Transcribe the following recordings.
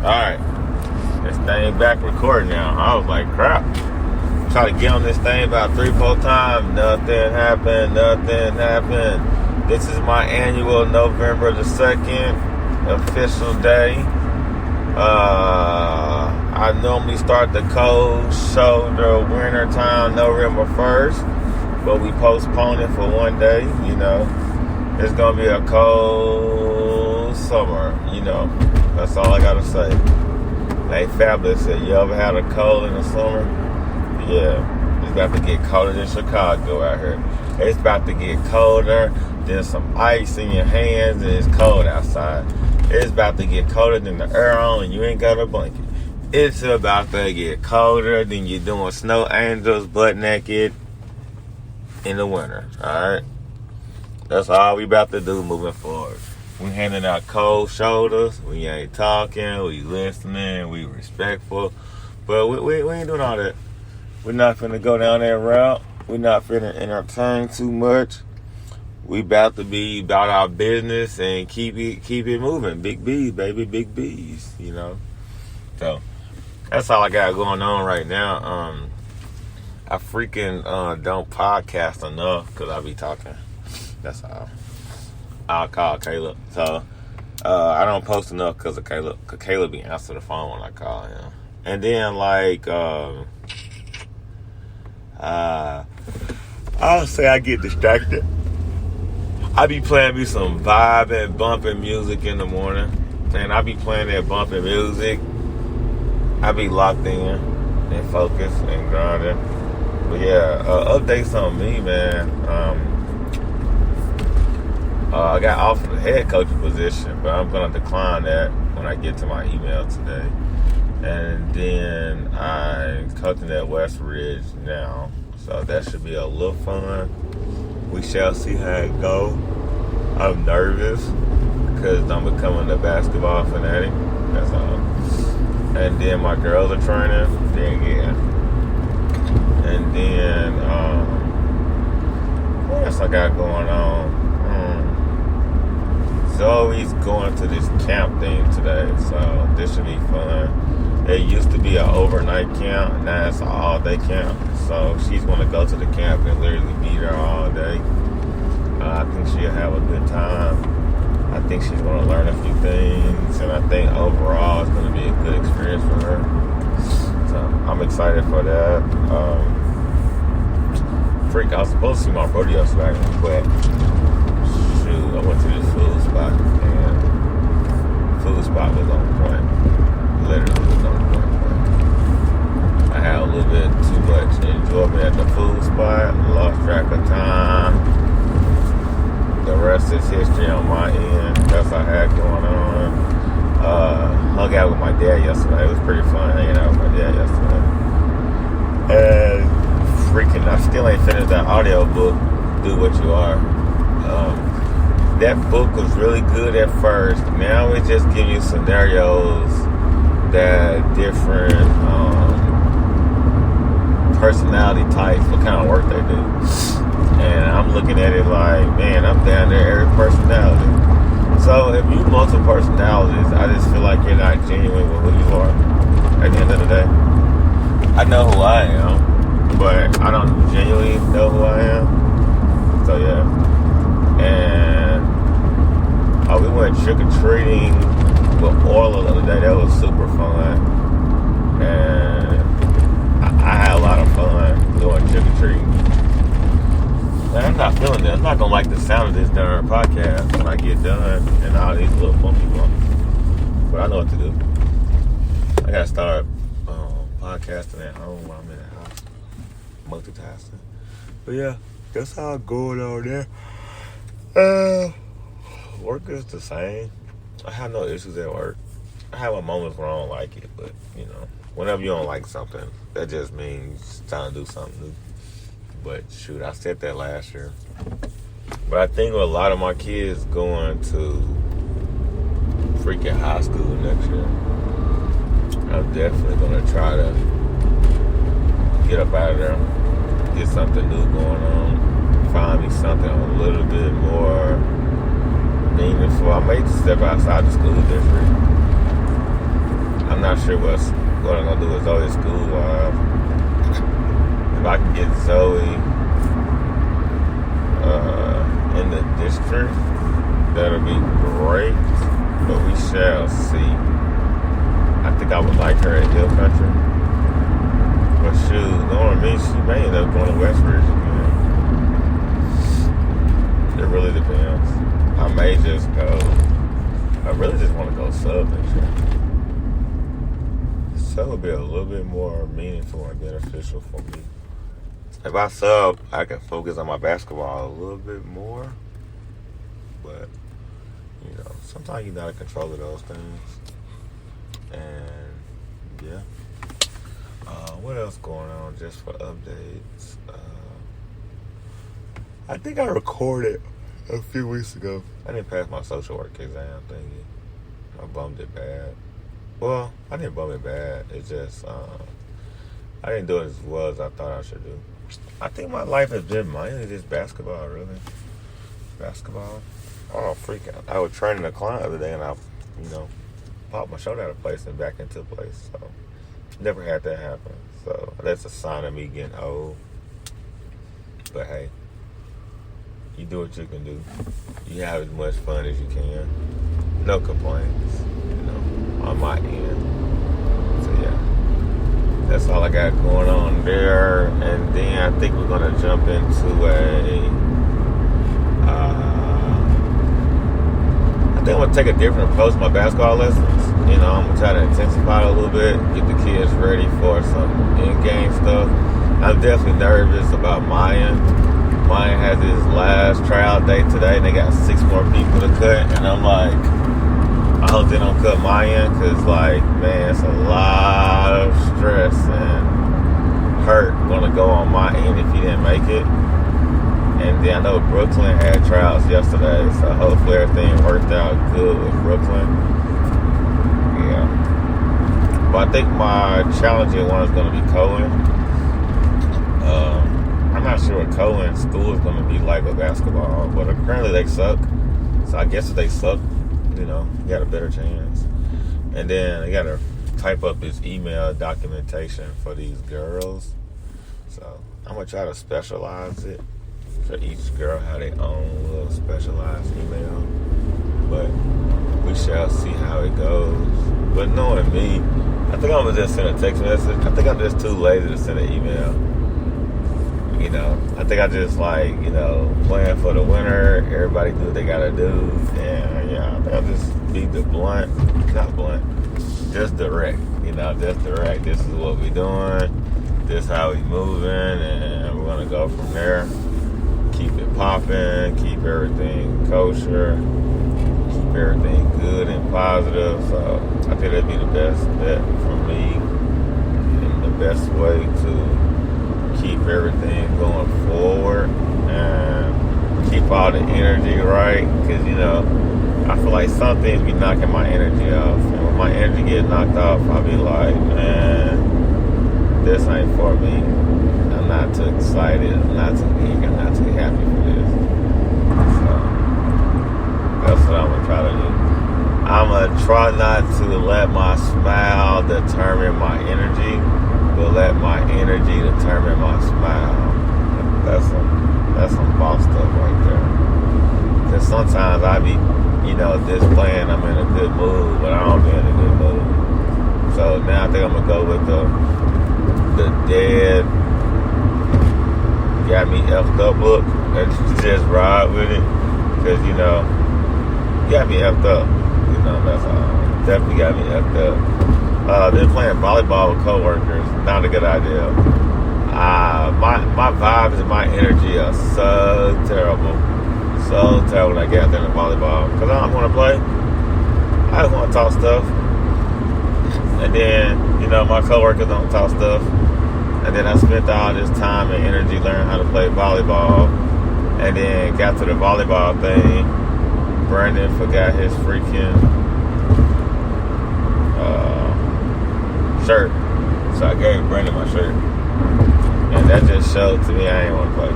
Alright. This thing back recording now. I was like, crap. Try to get on this thing about 3-4 times. Nothing happened. This is my annual November the 2nd official day. I normally start the cold shoulder winter time November 1st, but we postpone it for one day. You know, it's gonna be a cold summer. You know, that's all I gotta say. Hey, Fabulous said, you ever had a cold in the summer? Yeah, it's about to get colder than Chicago out here. It's about to get colder. There's some ice in your hands and it's cold outside. It's about to get colder than the air on and you ain't got a blanket. It's about to get colder than you're doing snow angels butt naked in the winter. Alright? That's all we about to do moving forward. We handing out cold shoulders. We ain't talking. We listening. We respectful. But we ain't doing all that. We're not finna go down that route. We're not finna entertain too much. We about to be about our business and keep it moving. Big B's, baby, big B's, you know. So that's all I got going on right now. I freaking don't podcast enough because I be talking. That's all. I'll call Caleb. So I don't post enough because of Caleb. Because Caleb be answer the phone when I call him. And then like I'll say I get distracted. I be playing me some vibing, bumping music in the morning. And I be playing that bumping music. I be locked in and focused and grinding. But yeah, updates on me, man. I got offered the head coaching position, but I'm going to decline that when I get to my email today. And then I'm coaching at West Ridge now. So that should be a little fun. We shall see how it go. I'm nervous because I'm becoming a basketball fanatic. That's all. And then my girls are training. Then yeah. And then what else I got going on? Zoe's going to this camp thing today, so this should be fun. It used to be an overnight camp, now it's an all-day camp. So she's going to go to the camp and literally be there all day. I think she'll have a good time. I think she's going to learn a few things, and I think overall it's going to be a good experience for her. So I'm excited for that. I was supposed to see my rodeo swag, but shoot, I went to this food spot, and food spot was on point. Literally was on point. I had a little bit too much enjoyment at the food spot, lost track of time. The rest is history on my end. That's what I had going on. Hung out with my dad yesterday. It was pretty fun hanging out with my dad yesterday. And freaking, I still ain't finished that audio book, Do What You Are. That book was really good at first. Now it just gives you scenarios that different personality types, what kind of work they do. And I'm looking at it like, man, I'm down there every personality. So if you multiple personalities, I just feel like you're not genuine with who you are at the end of the day. I know who I am, but I don't genuinely know who I am. So yeah. And we went trick-or-treating with Orla the other day. That was super fun. And I had a lot of fun doing trick-or-treating. Man, I'm not feeling this. I'm not gonna like the sound of this darn podcast when I get done and all these little bumpy bumps. But I know what to do. I gotta start podcasting at home while I'm in the house. Multitasking. But yeah, that's how I'm going on there. Work is the same. I have no issues at work. I have my moments where I don't like it, but you know, whenever you don't like something, that just means it's time to do something new. But shoot, I said that last year. But I think with a lot of my kids going to freaking high school next year, I'm definitely gonna try to get up out of there, get something new going on, find me something a little bit more meaningful. I may step outside the school district I'm not sure what I'm gonna do with Zoe school wise. If I can get Zoe in the district, that'll be great. But we shall see. I think I would like her at Hill Country. But shoot, knowing me, she may end up going to Westridge again. It really depends. I may just go. I really just want to go sub next year. Sub would be a little bit more meaningful and beneficial for me. If I sub, I can focus on my basketball a little bit more. But, you know, sometimes you gotta control those things. And, yeah. What else going on just for updates? I think I recorded a few weeks ago. I didn't pass my social work exam thingy. I bummed it bad. Well, I didn't bum it bad. It's just, I didn't do it as well as I thought I should do. I think my life has been mainly just basketball, really. Basketball. Oh, freaking. I was training a client the other day and I, popped my shoulder out of place and back into place. So, never had that happen. So, that's a sign of me getting old. But hey, you do what you can do. You have as much fun as you can. No complaints, on my end. So, yeah. That's all I got going on there. And then I think we're going to jump into I think I'm going to take a different approach to my basketball lessons. I'm going to try to intensify it a little bit, get the kids ready for some in-game stuff. I'm definitely nervous about Mayan. Mayan has his last tryout day today, and they got 6 more people to cut. And I'm like, I hope they don't cut Mayan, because, man, it's a lot of stress and hurt going to go on my end if he didn't make it. And then I know Brooklyn had tryouts yesterday, so hopefully everything worked out good with Brooklyn. Yeah. But I think my challenging one is going to be Cohen. I'm not sure what Cohen school is going to be like with basketball, but apparently they suck. So I guess if they suck, you got a better chance. And then I got to type up this email documentation for these girls. So I'm going to try to specialize it for each girl, how they own little specialized email. But we shall see how it goes. But knowing me, I think I'm going to just send a text message. I think I'm just too lazy to send an email. I think I just plan for the winter. Everybody do what they gotta do. And yeah, I think I'll just be not blunt, just direct. Just direct. This is what we doing. This how we moving. And we're gonna go from there. Keep it popping. Keep everything kosher. Keep everything good and positive. So I think that'd be the best bet for me. And the best way to keep everything going forward and keep all the energy right, because I feel like some things be knocking my energy off, and when my energy get knocked off, I'll be like, man, this ain't for me. I'm not too excited, I'm not too eager, I'm not too happy for this. So that's what I'm gonna try to do. I'm gonna try not to let my smile determine my energy, but let my energy determine my smile. That's some boss stuff right there. Because sometimes I be, displaying I'm in a good mood, but I don't be in a good mood. So now I think I'm gonna go with the dead, got me effed up look, and just ride with it. Because got me effed up. That's all. Definitely got me effed up. Been playing volleyball with coworkers. Not a good idea. My vibes and my energy are so terrible. So terrible when I get out there in volleyball. Because I don't want to play. I just want to talk stuff. And then, my coworkers don't talk stuff. And then I spent all this time and energy learning how to play volleyball. And then got to the volleyball thing. Brandon forgot his freaking shirt. So I gave Brandon my shirt. And that just showed to me I ain't want to play.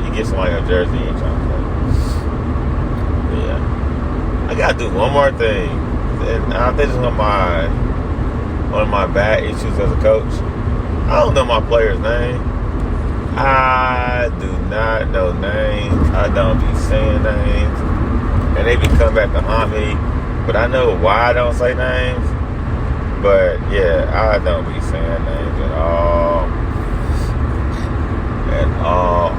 You get somebody a jersey, you ain't trying to play. But yeah. I got to do one more thing. And I think it's on my one of my bad issues as a coach. I don't know my players' name. I do not know names. I don't be saying names. And they be coming back to haunt me. But I know why I don't say names. But yeah, I don't be saying names at all. At all.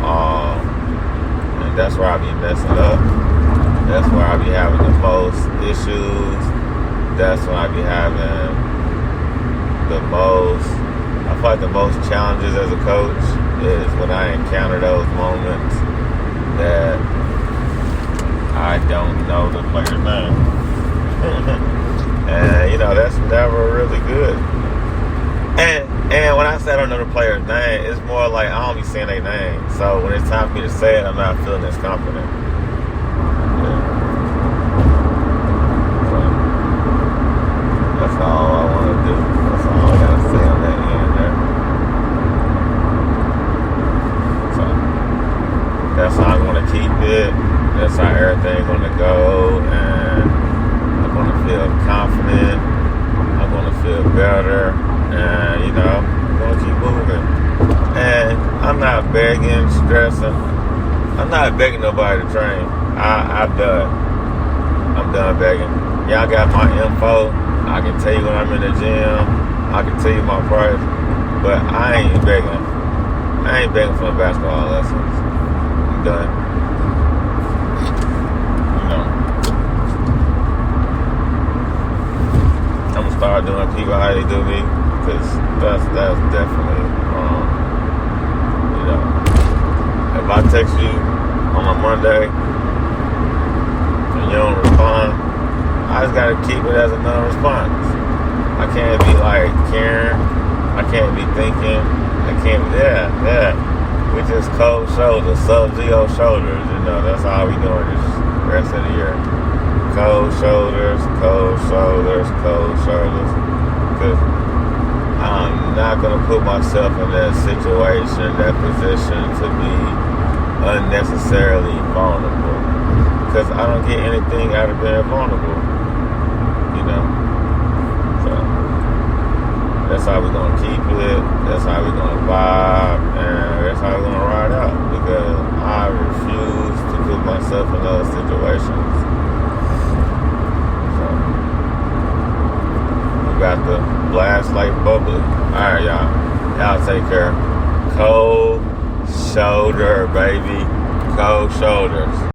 And that's where I be messing up. That's where I be having the most issues. That's when I be having the most, I feel like the most challenges as a coach is when I encounter those moments that I don't know the player's name. And, that's never really good. And when I say I don't know the player's name, it's more like I don't be saying their name. So when it's time for me to say it, I'm not feeling as confident. That's all I want to do. That's all I got to say on that end there. So, that's how I'm going to keep it. That's how everything's going to go. And I'm going to feel confident. I'm going to feel better. And, I'm going to keep moving. And I'm not begging, stressing. I'm not begging nobody to train. I'm done. I'm done begging. Y'all got my info. I can tell you when I'm in the gym. I can tell you my price. But I ain't begging. I ain't begging for the basketball lessons. I'm done. I'm going to start doing people how they do me. Because that's definitely wrong. If I text you on a Monday and you don't respond, I just gotta keep it as a non-response. I can't be like caring. I can't be thinking. I can't. Yeah. We just cold shoulders, Sub-Zero shoulders. That's all we doing this rest of the year. Cold shoulders. Because I'm not gonna put myself in that situation, that position to be unnecessarily vulnerable. Because I don't get anything out of being vulnerable. So that's how we're gonna keep it. That's how we're gonna vibe, and that's how we're gonna ride out. Because I refuse to put myself in those situations. So we got the blast like bubbly. All right, y'all. Y'all take care. Cold shoulder, baby. Cold shoulders.